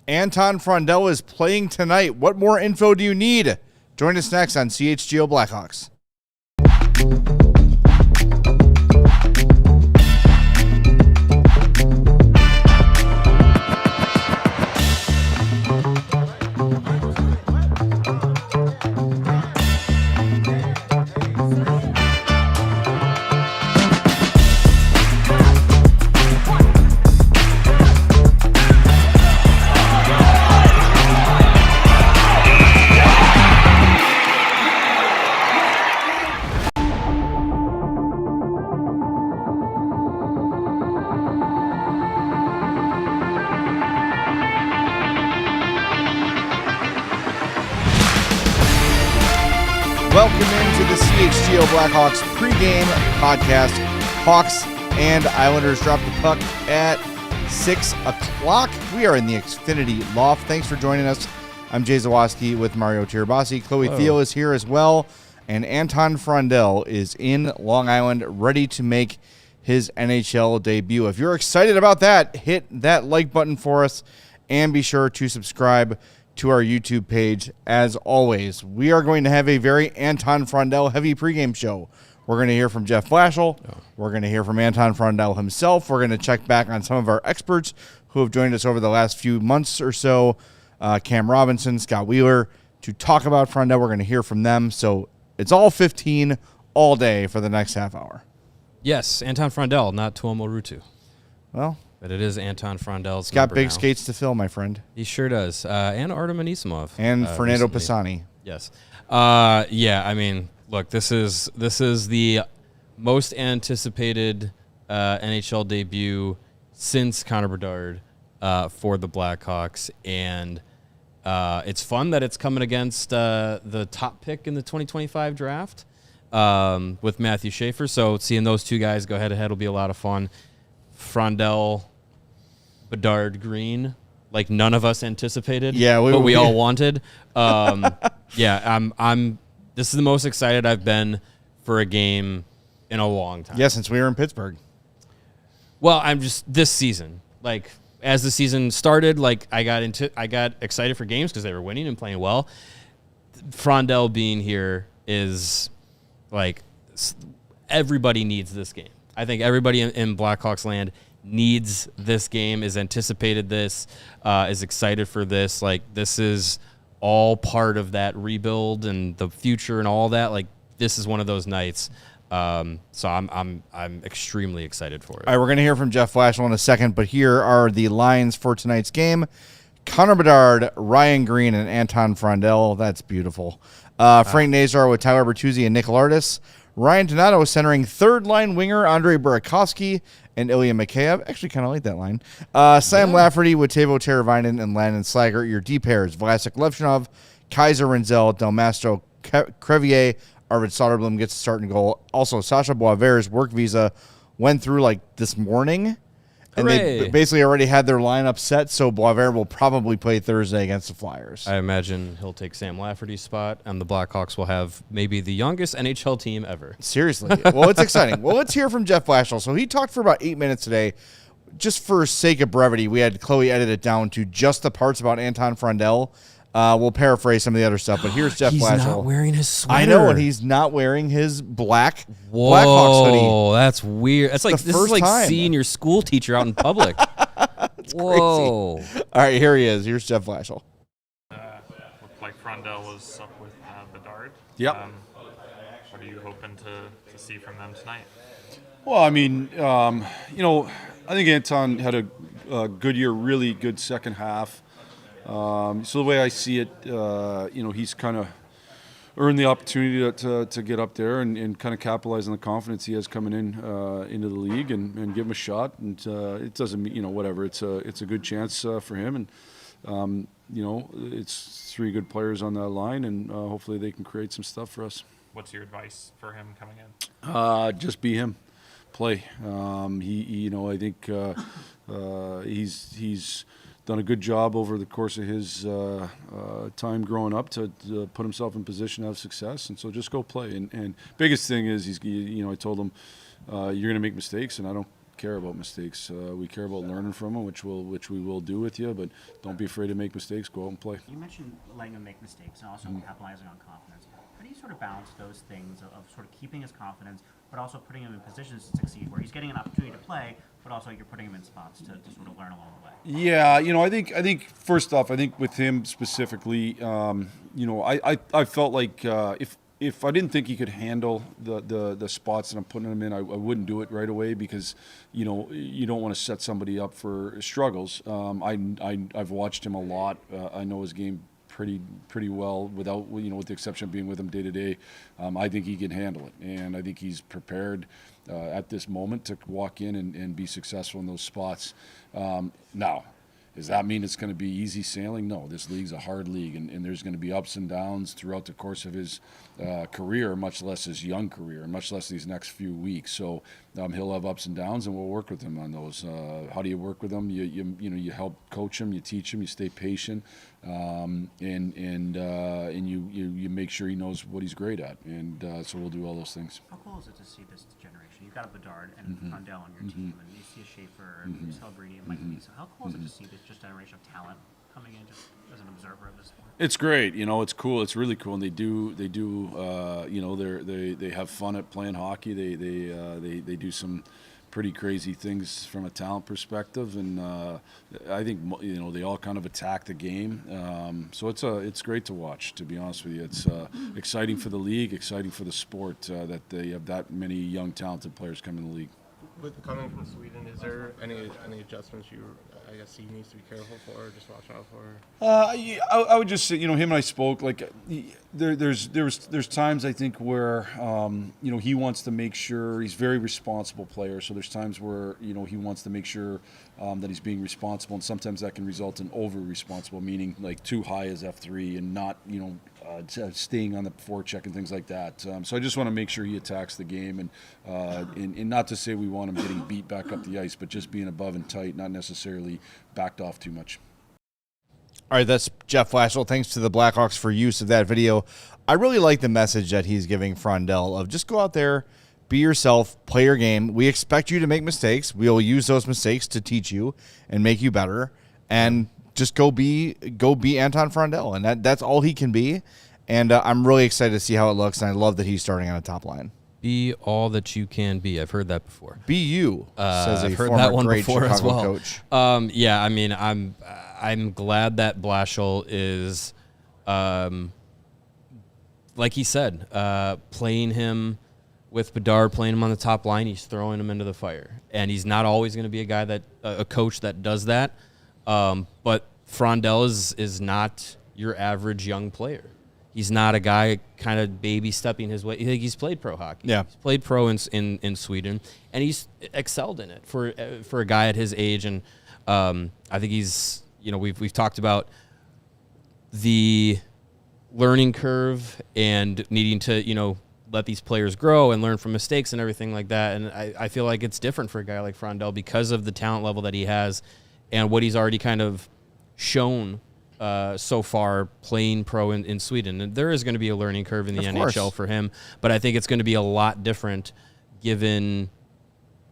Anton Frondell is playing tonight. What more info do you need? Join us next on CHGO Blackhawks. Welcome into the CHGO Blackhawks pregame podcast. Hawks and Islanders drop the puck at 6 o'clock. We are in the Xfinity Loft. Thanks for joining us. I'm Jay Zawaski with Mario Tirabassi. Chloe Thiel is here as well. And Anton Frondell is in Long Island, ready to make his NHL debut. If you're excited about that, hit that like button for us and be sure to subscribe to our YouTube page. As always, we are going to have a very Anton Frondell heavy pregame show. We're going to hear from Jeff Blashill. We're going to hear from Anton Frondell himself. We're going to check back on some of our experts who have joined us over the last few months or so. Cam Robinson, Scott Wheeler, to talk about Frondell. We're going to hear from them. So it's all 15 all day for the next half hour. Yes, Anton Frondell, not Tuomo Ruutu. Well, but it is Anton Frondell's. He's got big skates to fill, my friend. He sure does. And Artem Anisimov. And Fernando Pisani. Yes. Yeah, I mean, look, this is the most anticipated NHL debut since Connor Bedard for the Blackhawks. And it's fun that it's coming against the top pick in the 2025 draft with Matthew Schaefer. So seeing those two guys go head-to-head will be a lot of fun. Frondell, Bedard, Green, like none of us anticipated. Yeah, but we all wanted. Yeah, I'm. This is the most excited I've been for a game in a long time. Yeah, since we were in Pittsburgh. Well, I'm just this season. Like as the season started, like I got excited for games because they were winning and playing well. Frondell being here is like everybody needs this game. I think everybody in Blackhawks land needs this game, is anticipated this, is excited for this. Like, this is all part of that rebuild and the future and all that. Like, this is one of those nights. So I'm extremely excited for it. All right, we're going to hear from Jeff Blashill in a second, but here are the lines for tonight's game. Connor Bedard, Ryan Green, and Anton Frondell. That's beautiful. Frank Nazar with Tyler Bertuzzi and Nick Lardis. Ryan Donato centering third-line winger Andrei Burakovsky and Ilya Mikheyev. Actually, kind of like that line. Sam Lafferty with Teuvo Teravainen and Landon Slager. Your D pairs, Vlasic Levchinov, Kaiser Renzel, Del Mastro Crevier. Arvid Soderblom gets a starting goal. Also, Sasha Boisvert's work visa went through like this morning. And they basically already had their lineup set, so Boisvert will probably play Thursday against the Flyers. I imagine he'll take Sam Lafferty's spot, and the Blackhawks will have maybe the youngest NHL team ever. Seriously. Well, it's exciting. Well, let's hear from Jeff Blashill. So he talked for about 8 minutes today. Just for sake of brevity, we had Chloe edit it down to just the parts about Anton Frondell. We'll paraphrase some of the other stuff, but here's Jeff Blashill. He's not wearing his sweater. I know, and he's not wearing his black Blackhawks hoodie. Whoa, that's weird. That's like, this is like seeing your school teacher out in public. Whoa. Crazy. All right, here he is. Here's Jeff Blashill. Looked like Frondell was up with Bedard. Yep. What are you hoping to see from them tonight? Well, I mean, I think Anton had a good year, really good second half. So the way I see it, he's kind of earned the opportunity to get up there and kind of capitalize on the confidence he has coming into the league and give him a shot. And it doesn't mean, whatever. It's a good chance for him. And, it's three good players on that line, and hopefully they can create some stuff for us. What's your advice for him coming in? Just be him. Play. I think he's done a good job over the course of his time growing up to put himself in position to have success, and so just go play. And biggest thing is I told him you're going to make mistakes, and I don't care about mistakes. We care about learning from them, which we will do with you. But don't be afraid to make mistakes. Go out and play. You mentioned letting him make mistakes and also capitalizing on confidence. How do you sort of balance those things of sort of keeping his confidence, but also putting him in positions to succeed, where he's getting an opportunity to play, but also you're putting him in spots to sort of learn along the way? Yeah, I think first off, I think with him specifically, I felt like if I didn't think he could handle the spots that I'm putting him in, I wouldn't do it right away, because you don't want to set somebody up for struggles. I've watched him a lot. I know his game pretty well, without with the exception of being with him day to day. I think he can handle it, and I think he's prepared at this moment to walk in and be successful in those spots. Now, does that mean it's going to be easy sailing? No, this league's a hard league, and there's going to be ups and downs throughout the course of his career, much less his young career, and much less these next few weeks. So he'll have ups and downs, and we'll work with him on those. How do you work with him? You help coach him, you teach him, you stay patient, and you make sure he knows what he's great at, and so we'll do all those things. How cool is it to see this generation? You've got a Bedard and Frondell on your team, and you see a Schaefer and Celebrini and Mike Lee. So how cool is it to see this just generation of talent coming in just as an observer of this sport? It's great, it's cool. It's really cool, and they have fun at playing hockey. They do some pretty crazy things from a talent perspective, and I think they all kind of attack the game. So it's great to watch. To be honest with you, it's exciting for the league, exciting for the sport that they have that many young talented players coming in the league. With coming from Sweden, is there any adjustments I guess he needs to be careful for, or just watch out for? I would just say, him and I spoke. Like, there's times I think where he wants to make sure he's a very responsible player. So there's times where he wants to make sure that he's being responsible, and sometimes that can result in over responsible, meaning like too high as F3 and not staying on the forecheck and things like that. So I just want to make sure he attacks the game, and not to say we want him getting beat back up the ice, but just being above and tight, not necessarily backed off too much. All right, that's Jeff Blashill. Thanks to the Blackhawks for use of that video. I really like the message that he's giving Frondell of just go out there, be yourself, play your game. We expect you to make mistakes. We'll use those mistakes to teach you and make you better. And just go be Anton Frondell, and that's all he can be. And I'm really excited to see how it looks, and I love that he's starting on a top line. Be all that you can be. I've heard that before. Be you, says a I've heard former that one great before Chicago as well. coach. Yeah, I mean, I'm glad that Blashel is, like he said, playing him with Bedard, playing him on the top line. He's throwing him into the fire, and he's not always going to be a guy that a coach that does that. But Frondell is not your average young player. He's not a guy kind of baby stepping his way. He's played pro hockey. Yeah. He's played pro in Sweden, and he's excelled in it for a guy at his age. And I think he's, we've talked about the learning curve and needing to, let these players grow and learn from mistakes and everything like that. And I feel like it's different for a guy like Frondell because of the talent level that he has and what he's already kind of shown so far playing pro in Sweden. And there is going to be a learning curve in the NHL for him, but I think it's going to be a lot different given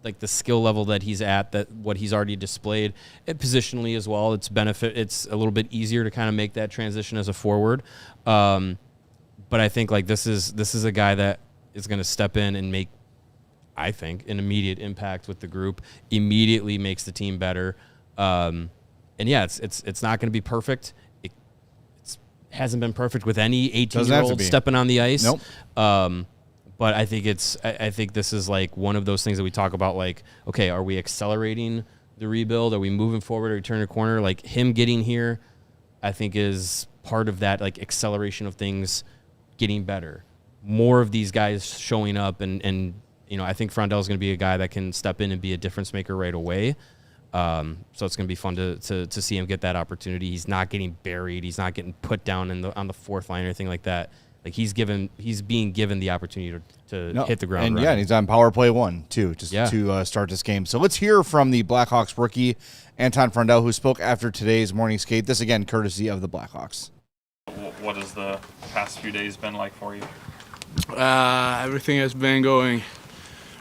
like the skill level that he's at, that what he's already displayed, and positionally as well. It's a little bit easier to kind of make that transition as a forward. But I think like this is a guy that is going to step in and make, I think, an immediate impact with the group. Immediately makes the team better. And yeah, it's not going to be perfect. It hasn't been perfect with any 18-year-old stepping on the ice. Nope. But I think I think this is like one of those things that we talk about. Like, okay, are we accelerating the rebuild? Are we moving forward? Are we turning a corner? Like him getting here, I think is part of that like acceleration of things getting better. More of these guys showing up, and I think Frondell is going to be a guy that can step in and be a difference maker right away. So it's going to be fun to see him get that opportunity. He's not getting buried. He's not getting put down on the fourth line or anything like that. Like he's being given the opportunity to hit the ground. And running. yeah, and he's on power play 1 too, to start this game. So let's hear from the Blackhawks rookie Anton Frondell, who spoke after today's morning skate. This again, courtesy of the Blackhawks. What has the past few days been like for you? Everything has been going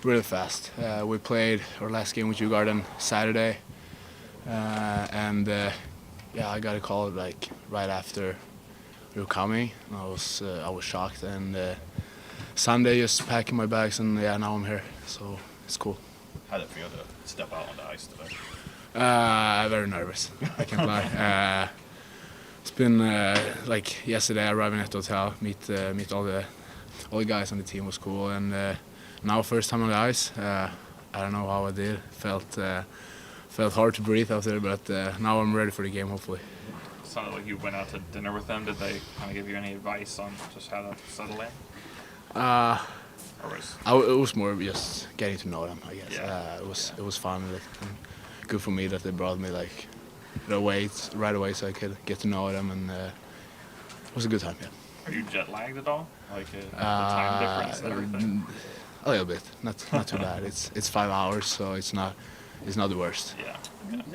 really fast. We played our last game with Djurgården Saturday, and I got a call like right after we were coming. I was shocked, and Sunday just packing my bags, and now I'm here, so it's cool. How did it feel to step out on the ice today? Very nervous. I can't lie. It's been like yesterday, arriving at the hotel, meet all the guys on the team was cool, and now first time on the ice. I don't know how I did. Felt hard to breathe out there, but now I'm ready for the game. Hopefully. It sounded like you went out to dinner with them. Did they kind of give you any advice on just how to settle in? It was more just getting to know them, I guess. Yeah. It was fun, and good for me that they brought me like right away so I could get to know them, and it was a good time. Yeah. Are you jet lagged at all? Like the time difference and everything? A little bit, not too bad. It's 5 hours, so it's not the worst. Yeah.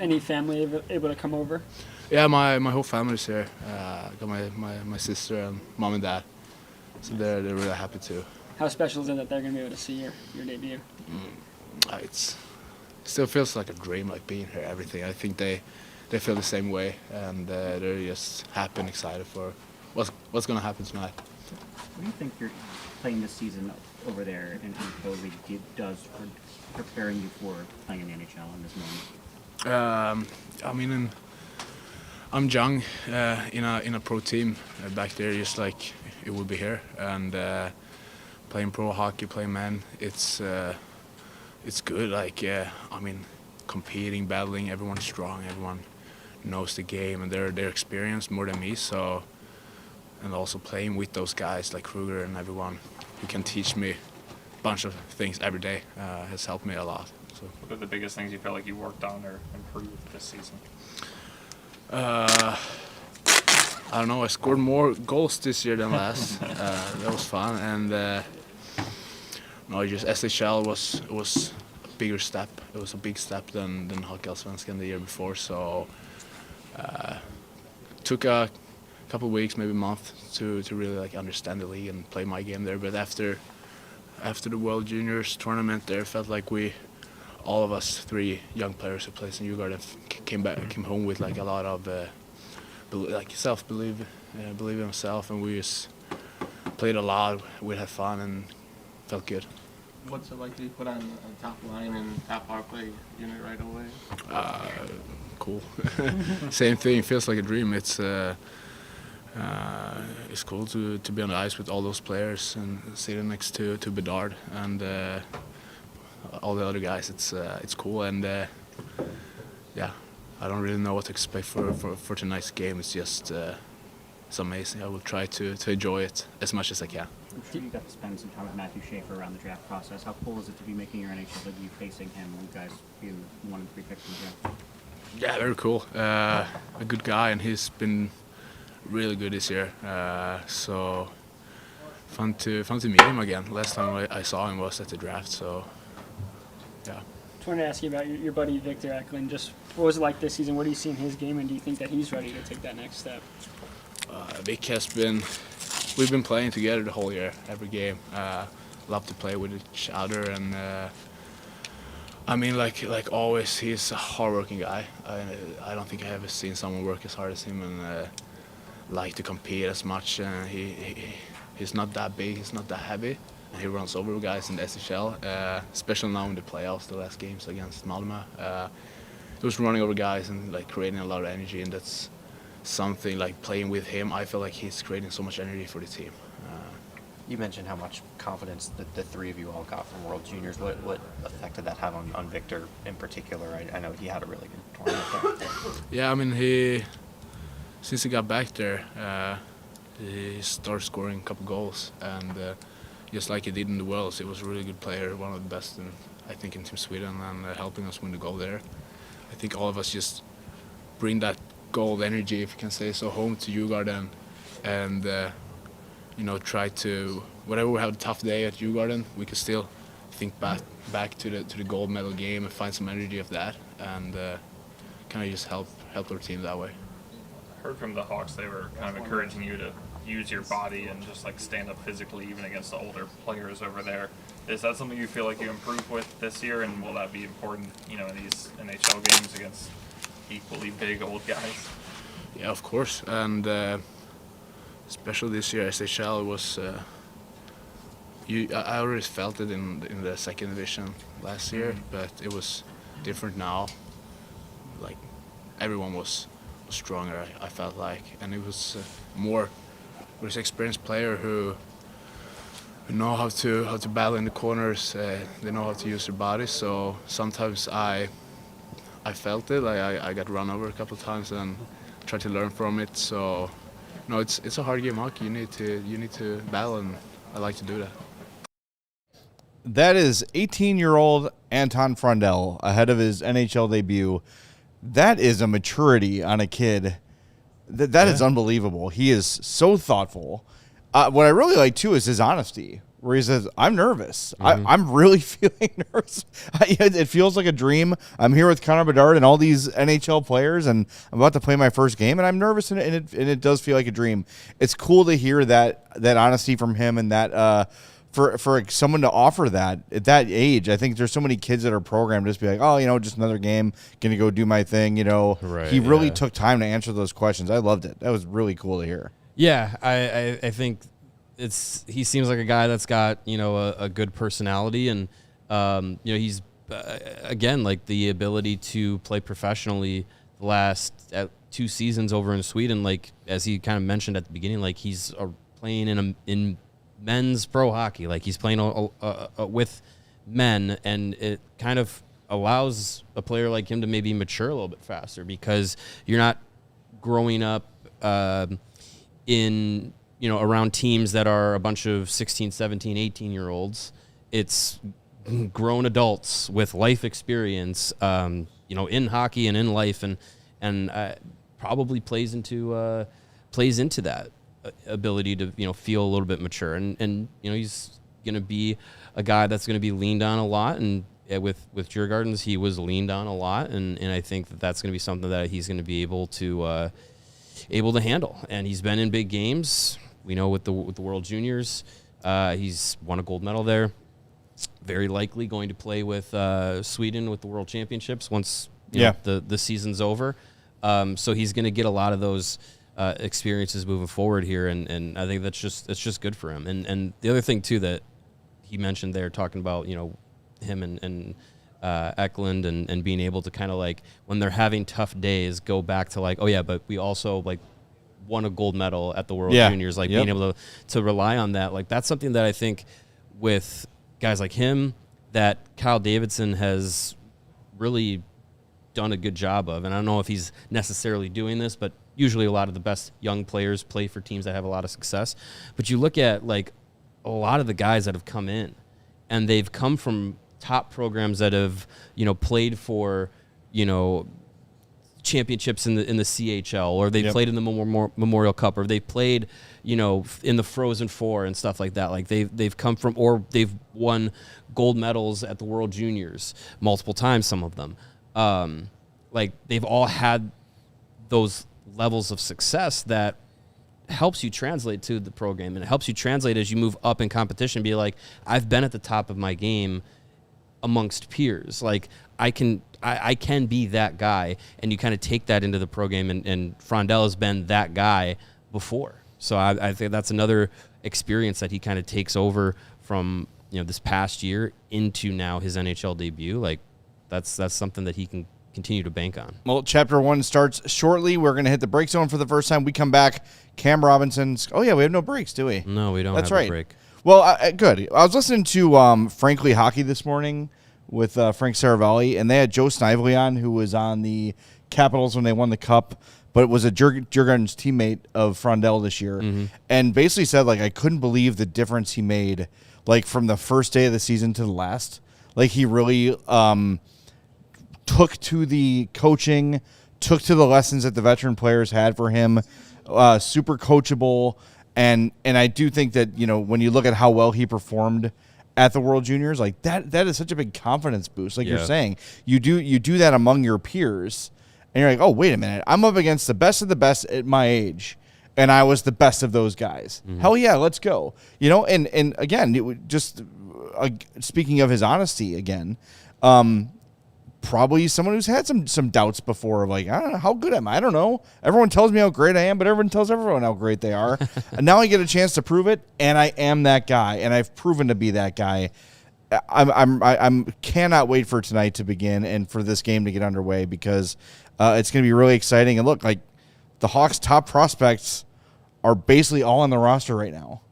Any family able to come over? Yeah, my whole family's here. Got my sister and mom and dad, so they're really happy too. How special is it that they're going to be able to see your debut? It still feels like a dream, like being here, everything. I think they feel the same way, and they're just happy and excited for what's going to happen tonight. What do you think you're playing this season over there in Pro League does for preparing you for playing in the NHL in this moment? I mean, I'm young in a pro team back there, just like it would be here, and playing pro hockey, playing men, it's good. Like I mean, competing, battling, everyone's strong, everyone knows the game, and they're experienced more than me. So, and also playing with those guys like Kruger and everyone who can teach me a bunch of things every day has helped me a lot. So. What are the biggest things you feel like you worked on or improved this season? I don't know. I scored more goals this year than last. That was fun, and just SHL was a bigger step. It was a big step than Hockeyallsvenskan the year before. So took a couple of weeks, maybe a month, to really like understand the league and play my game there. But after the World Juniors tournament, there felt like all of us 3 young players who played in Djurgården came home with like a lot of like self-belief, believe in himself, and we just played a lot. We had fun and felt good. What's it like to be put on a top line and top power play unit right away? Cool. Same thing. Feels like a dream. It's cool to be on the ice with all those players and sitting next to Bedard and all the other guys. It's cool, and I don't really know what to expect for tonight's game. It's just it's amazing. I will try to enjoy it as much as I can. I'm sure you got to spend some time with Matthew Schaefer around the draft process. How cool is it to be making your NHL debut facing him, you guys being 1 and 3 picks in the draft? Yeah, very cool. A good guy, and he's been really good this year. So fun to meet him again. Last time I saw him was at the draft. So yeah. Just wanted to ask you about your buddy Victor Eklund. Just what was it like this season? What do you see in his game, and do you think that he's ready to take that next step? Vic we've been playing together the whole year, every game. Love to play with each other, and I mean, like always, he's a hard-working guy. I don't think I ever seen someone work as hard as him and like to compete as much. He's not that big, he's not that heavy, and he runs over guys in the SHL, especially now in the playoffs, the last games against Malmö. He was running over guys and like creating a lot of energy, and that's something like playing with him. I feel like he's creating so much energy for the team. You mentioned how much confidence that the 3 of you all got from World Juniors. What effect did that have on Victor in particular? I know he had a really good tournament there. Yeah, I mean, since he got back there, he started scoring a couple goals, and just like he did in the Worlds, he was a really good player, one of the best I think in Team Sweden, and helping us win the goal there. I think all of us just bring that gold energy, if you can say so, home to Djurgården, and try to, whenever we have a tough day at Djurgården, we can still think back to the gold medal game and find some energy of that, and kind of just help our team that way. Heard from the Hawks they were kind of encouraging you to use your body and just like stand up physically even against the older players over there. Is that something you feel like you improved with this year, and will that be important, in these NHL games against equally big old guys? Yeah, of course, and especially this year, SHL was. I already felt it in the second division last year, but it was different now. Like everyone was stronger, I felt like, and it was more. There's experienced player who know how to battle in the corners. They know how to use their bodies. So sometimes I felt it. I got run over a couple of times and tried to learn from it. So no, it's a hard game hockey. You need to battle, and I like to do that. That is 18-year-old Anton Frondell ahead of his NHL debut. That is a maturity on a kid. That is unbelievable. He is so thoughtful. What I really like, too, is his honesty, where he says, I'm nervous. I'm really feeling nervous. It feels like a dream. I'm here with Connor Bedard and all these NHL players, and I'm about to play my first game, and I'm nervous, and it does feel like a dream. It's cool to hear that honesty from him, and that for someone to offer that at that age. I think there's so many kids that are programmed to just be like, oh, just another game, going to go do my thing. Right, he really took time to answer those questions. I loved it. That was really cool to hear. Yeah, I think he seems like a guy that's got a good personality, and he's again, like, the ability to play professionally the last 2 seasons over in Sweden. Like, as he kind of mentioned at the beginning, like, he's playing in men's pro hockey. Like, he's playing with men, and it kind of allows a player like him to maybe mature a little bit faster, because you're not growing up in around teams that are a bunch of 16, 17, 18-year-olds. It's grown adults with life experience, in hockey and in life, and probably plays into that ability to feel a little bit mature, and he's going to be a guy that's going to be leaned on a lot, and with Djurgårdens he was leaned on a lot, and I think that's going to be something that he's going to be able to handle. And he's been in big games. We know with the World Juniors, he's won a gold medal there. Very likely going to play with Sweden with the World Championships once the season's over. So he's going to get a lot of those experiences moving forward here, and I think it's just good for him. And the other thing too that he mentioned there, talking about him and Eklund and being able to kind of, like, when they're having tough days, go back to, like, oh yeah, but we also, like, won a gold medal at the World Juniors, like, being able to rely on that. Like, that's something that I think with guys like him that Kyle Davidson has really done a good job of. And I don't know if he's necessarily doing this, but usually a lot of the best young players play for teams that have a lot of success. But you look at, like, a lot of the guys that have come in, and they've come from top programs that have, played for, championships in the CHL, or they played in the Memorial Cup, or they played, in the Frozen Four and stuff like that. Like, they've come from, or they've won gold medals at the World Juniors multiple times, some of them. Like, they've all had those levels of success that helps you translate to the pro game, and it helps you translate as you move up in competition. Be like, I've been at the top of my game amongst peers. Like, I can be that guy, and you kind of take that into the pro game, and Frondell has been that guy before. So I think that's another experience that he kind of takes over from this past year into now his NHL debut. Like, that's something that he can continue to bank on. Well, Chapter 1 starts shortly. We're going to hit the break zone for the first time. We come back. Cam Robinson's. Oh, yeah, we have no breaks, do we? No, we don't That's have right. a break. Well, good. I was listening to Frankly Hockey this morning with Frank Saravalli, and they had Joe Snively on, who was on the Capitals when they won the Cup, but it was a Djurgårdens teammate of Frondell this year, and basically said, like, I couldn't believe the difference he made, like, from the first day of the season to the last. Like, he really took to the coaching, took to the lessons that the veteran players had for him, super coachable, and I do think that, when you look at how well he performed at the World Juniors, like, that is such a big confidence boost. Like you're saying, you do that among your peers, and you're like, oh, wait a minute, I'm up against the best of the best at my age, and I was the best of those guys. Hell yeah, let's go. And again, it would just speaking of his honesty again, probably someone who's had some doubts before, like, I don't know, how good am I? I don't know. Everyone tells me how great I am, but everyone tells everyone how great they are. And now I get a chance to prove it, and I am that guy, and I've proven to be that guy. I'm cannot wait for tonight to begin and for this game to get underway, because it's going to be really exciting. And look, like, the Hawks' top prospects are basically all on the roster right now.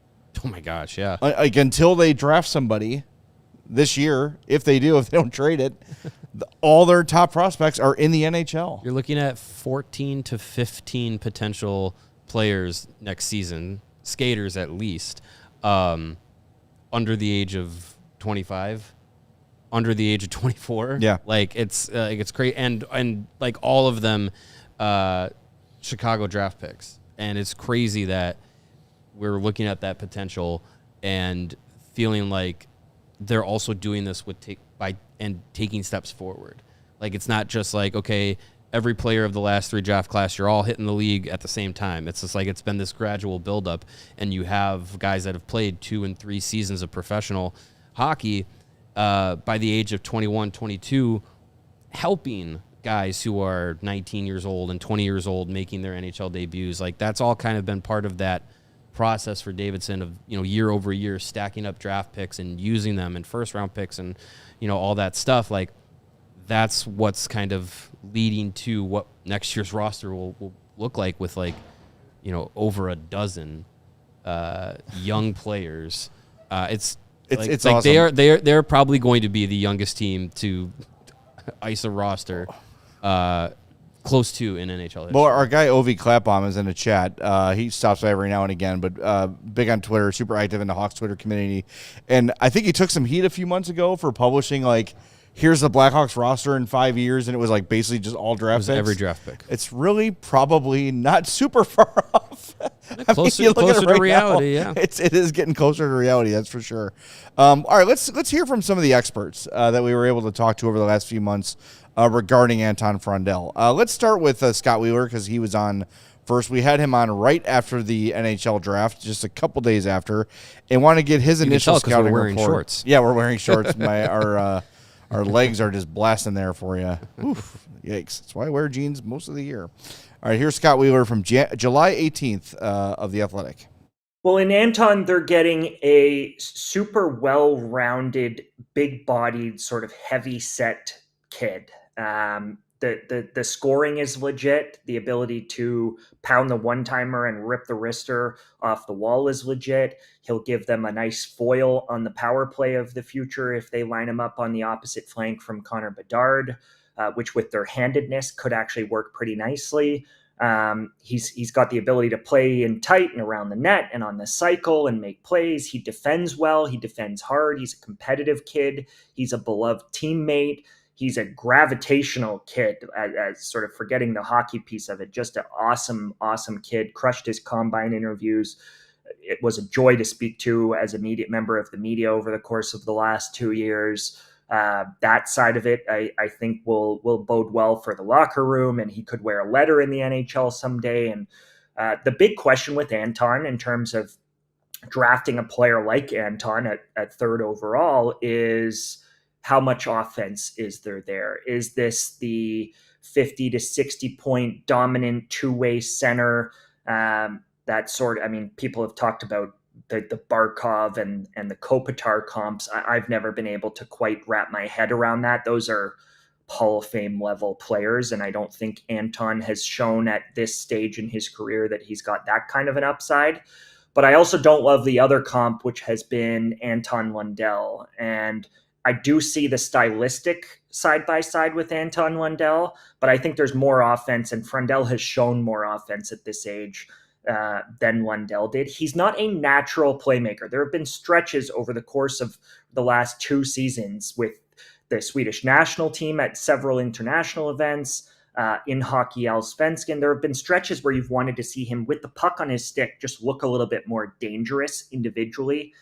Oh my gosh, yeah. Like, until they draft somebody this year, if they don't trade it, all their top prospects are in the NHL. You're looking at 14 to 15 potential players next season, skaters at least, under the age of 25, under the age of 24. Yeah, like it's great, and like all of them, Chicago draft picks, and it's crazy that we're looking at that potential and feeling like they're also doing this taking steps forward. Like, it's not just like, okay, every player of the last 3 draft class, you're all hitting the league at the same time. It's just like, it's been this gradual buildup, and you have guys that have played 2 and 3 seasons of professional hockey by the age of 21, 22, helping guys who are 19 years old and 20 years old making their NHL debuts. Like, that's all kind of been part of that process for Davidson of, year over year stacking up draft picks and using them and first round picks and, all that stuff. Like, that's what's kind of leading to what next year's roster will look like, with, like, over a dozen young players. It's like awesome. They're probably going to be the youngest team to ice a roster close to in NHL history. Well, our guy Ovi Clapbaum is in the chat. He stops by every now and again, but big on Twitter, super active in the Hawks Twitter community. And I think he took some heat a few months ago for publishing, like, here's the Blackhawks roster in 5 years, and it was like basically just all draft picks. Every draft pick. It's really probably not super far off. Closer to reality, yeah. It is getting closer to reality, that's for sure. All right, let's hear from some of the experts that we were able to talk to over the last few months regarding Anton Frondell. Let's start with Scott Wheeler, because he was on first. We had him on right after the NHL draft, just a couple days after, and want to get his initial scouting we're wearing report. Shorts. Yeah, we're wearing shorts. Our legs are just blasting there for you. Oof, yikes. That's why I wear jeans most of the year. All right, here's Scott Wheeler from July 18th of The Athletic. Well, in Anton, they're getting a super well-rounded, big-bodied, sort of heavy-set kid. The scoring is legit. The ability to pound the one-timer and rip the wrister off the wall is legit. He'll give them a nice foil on the power play of the future if they line him up on the opposite flank from Connor Bedard, which with their handedness could actually work pretty nicely. He's got the ability to play in tight and around the net and on the cycle and make plays. He defends well. He defends hard. He's a competitive kid. He's a beloved teammate. He's a gravitational kid, as sort of forgetting the hockey piece of it. Just an awesome, awesome kid. Crushed his combine interviews. It was a joy to speak to as a member of the media over the course of the last 2 years. That side of it, I think will bode well for the locker room, and he could wear a letter in the NHL someday. And the big question with Anton in terms of drafting a player like Anton at third overall is, how much offense is there? Is this the 50 to 60 point dominant two-way center? People have talked about the Barkov and the Kopitar comps. I've never been able to quite wrap my head around that. Those are Hall of Fame level players, and I don't think Anton has shown at this stage in his career that he's got that kind of an upside. But I also don't love the other comp, which has been Anton Lundell. And I do see the stylistic side-by-side with Anton Lundell, but I think there's more offense, and Frondell has shown more offense at this age than Lundell did. He's not a natural playmaker. There have been stretches over the course of the last 2 seasons with the Swedish national team at several international events, in Hockey Allsvenskan. There have been stretches where you've wanted to see him with the puck on his stick just look a little bit more dangerous individually.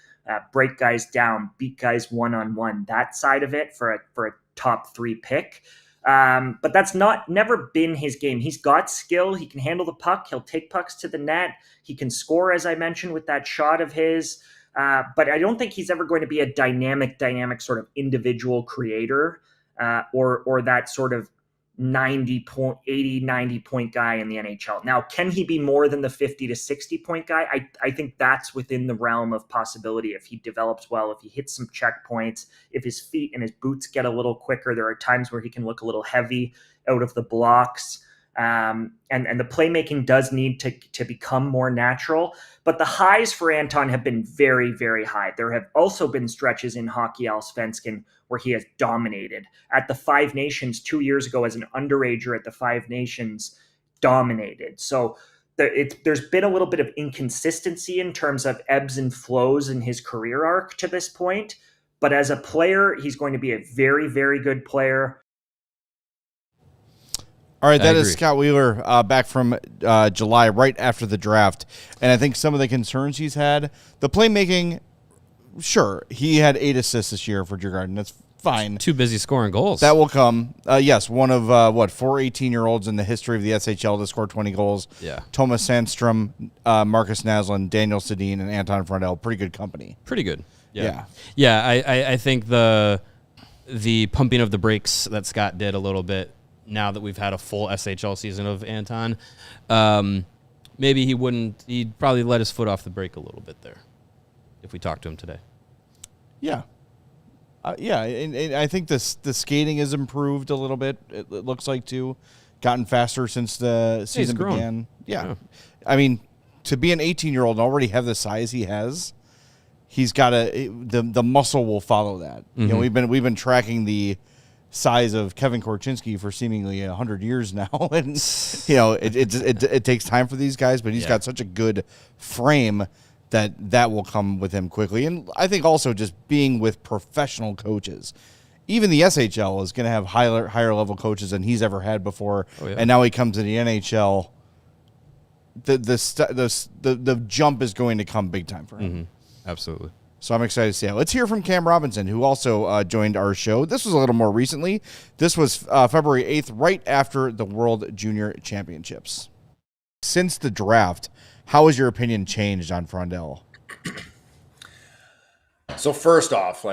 Break guys down, beat guys one-on-one, that side of it for a top 3 pick. But that's never been his game. He's got skill. He can handle the puck. He'll take pucks to the net. He can score, as I mentioned, with that shot of his. but I don't think he's ever going to be a dynamic sort of individual creator or that sort of 90 point guy in the NHL. Now, can he be more than the 50 to 60 point guy? I think that's within the realm of possibility if he develops well, if he hits some checkpoints, if his feet and his boots get a little quicker. There are times where he can look a little heavy out of the blocks. And the playmaking does need to become more natural. But the highs for Anton have been very, very high. There have also been stretches in Hockey Allsvenskan where he has dominated. At the Five Nations 2 years ago as an underager at the Five Nations, dominated. So there's been a little bit of inconsistency in terms of ebbs and flows in his career arc to this point. But as a player, he's going to be a very, very good player. All right, that is Scott Wheeler back from July, right after the draft. And I think some of the concerns he's had, the playmaking, sure, he had 8 assists this year for Djurgården. That's fine. Too busy scoring goals. That will come. Yes, one of, 4 18-year-olds in the history of the SHL to score 20 goals. Yeah. Thomas Sandstrom, Marcus Naslund, Daniel Sedin, and Anton Frondell. Pretty good company. Pretty good. Yeah. Yeah, I think the pumping of the brakes that Scott did a little bit, now that we've had a full SHL season of Anton, maybe he'd probably let his foot off the brake a little bit there if we talked to him today. Yeah. And I think the skating has improved a little bit, it looks like, too. Gotten faster since the season began. Yeah. I mean, to be an 18-year-old and already have the size he has, he's got the muscle will follow that. Mm-hmm. You know, we've been tracking the size of Kevin Korchinski for seemingly 100 years now, and you know it takes time for these guys, but he's got such a good frame that will come with him quickly. And I think also just being with professional coaches, even the SHL is going to have higher level coaches than he's ever had before. Oh, yeah. And now he comes to the NHL. The jump is going to come big time for him. Mm-hmm. Absolutely. So I'm excited to see that. Let's hear from Cam Robinson, who also joined our show. This was a little more recently. This was February 8th, right after the World Junior Championships. Since the draft, how has your opinion changed on Frondell? So first off,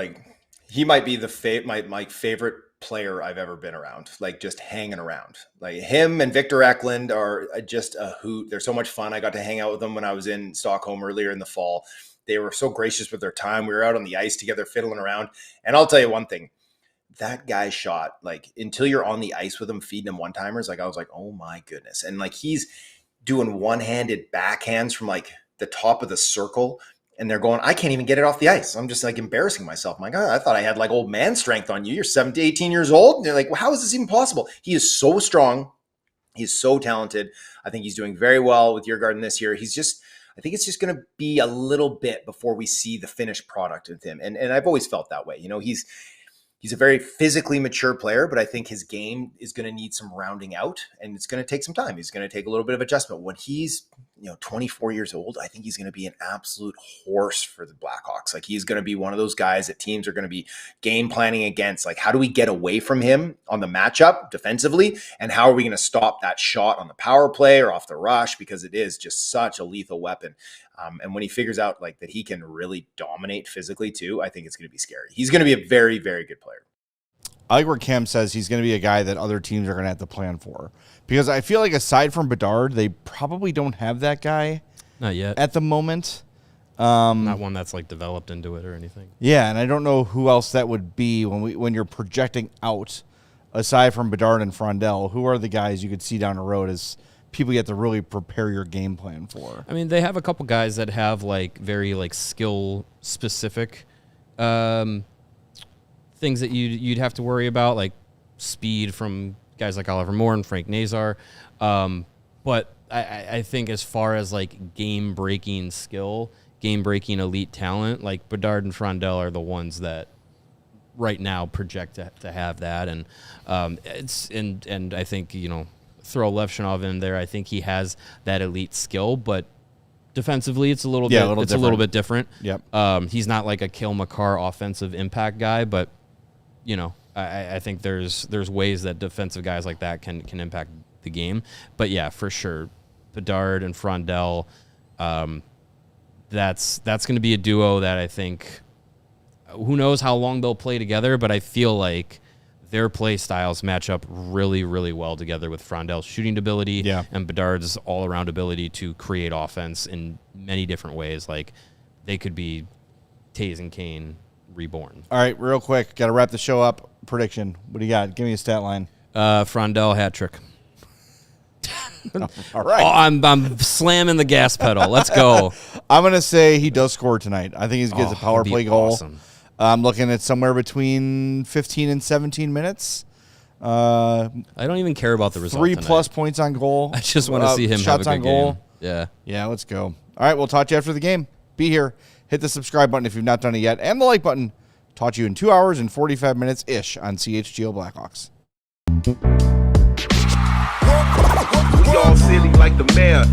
he might be my favorite player I've ever been around, just hanging around. Him and Victor Eklund are just a hoot. They're so much fun. I got to hang out with them when I was in Stockholm earlier in the fall. They were so gracious with their time. We were out on the ice together, fiddling around. And I'll tell you one thing, that guy shot, until you're on the ice with him, feeding him one-timers, I was like, oh my goodness. And he's doing one-handed backhands from the top of the circle. And they're going, I can't even get it off the ice. I'm just embarrassing myself. I'm like, oh, I thought I had old man strength on you. You're 17, 18 years old. And they're like, well, how is this even possible? He is so strong. He's so talented. I think he's doing very well with Djurgården this year. I think it's just going to be a little bit before we see the finished product of him. And I've always felt that way. You know, he's a very physically mature player, but I think his game is going to need some rounding out, and it's going to take some time. He's going to take a little bit of adjustment. When he's 24 years old, I think he's going to be an absolute horse for the Blackhawks. He's going to be one of those guys that teams are going to be game planning against. How do we get away from him on the matchup defensively? And how are we going to stop that shot on the power play or off the rush? Because it is just such a lethal weapon. And when he figures out that he can really dominate physically too, I think it's going to be scary. He's going to be a very, very good player. I like where Cam says he's going to be a guy that other teams are going to have to plan for, because I feel like aside from Bedard, they probably don't have that guy. Not yet. At the moment. Not one that's developed into it or anything. Yeah, and I don't know who else that would be when you're projecting out, aside from Bedard and Frondell. Who are the guys you could see down the road as people you have to really prepare your game plan for? I mean, they have a couple guys that have very skill specific things that you'd have to worry about, like speed from guys like Oliver Moore and Frank Nazar. But I think as far as game breaking skill, game breaking elite talent, Bedard and Frondell are the ones that right now project to have that. And and I think, throw Levshinov in there. I think he has that elite skill, but defensively it's a little bit different. Yep. He's not like a Cale Makar offensive impact guy, but I think there's ways that defensive guys like that can impact the game. But yeah, for sure, Bedard and Frondell, that's going to be a duo that I think, who knows how long they'll play together, but I feel like their play styles match up really, really well together with Frondell's shooting ability and Bedard's all-around ability to create offense in many different ways. Like, they could be Taze and Kane reborn. All right, real quick, got to wrap the show up. Prediction. What do you got? Give me a stat line. Frondell hat trick. All right. Oh, I'm slamming the gas pedal. Let's go. I'm going to say he does score tonight. I think he gets a power play goal. Awesome. I'm looking at somewhere between 15 and 17 minutes. I don't even care about the result. 3+ points on goal. I just want to see him shots have a on good goal. game. Yeah. Yeah, let's go. All right, we'll talk to you after the game. Be here. Hit the subscribe button if you've not done it yet, and the like button. Talk to you in 2 hours and 45 minutes-ish on CHGO Blackhawks. We all silly like the mayor.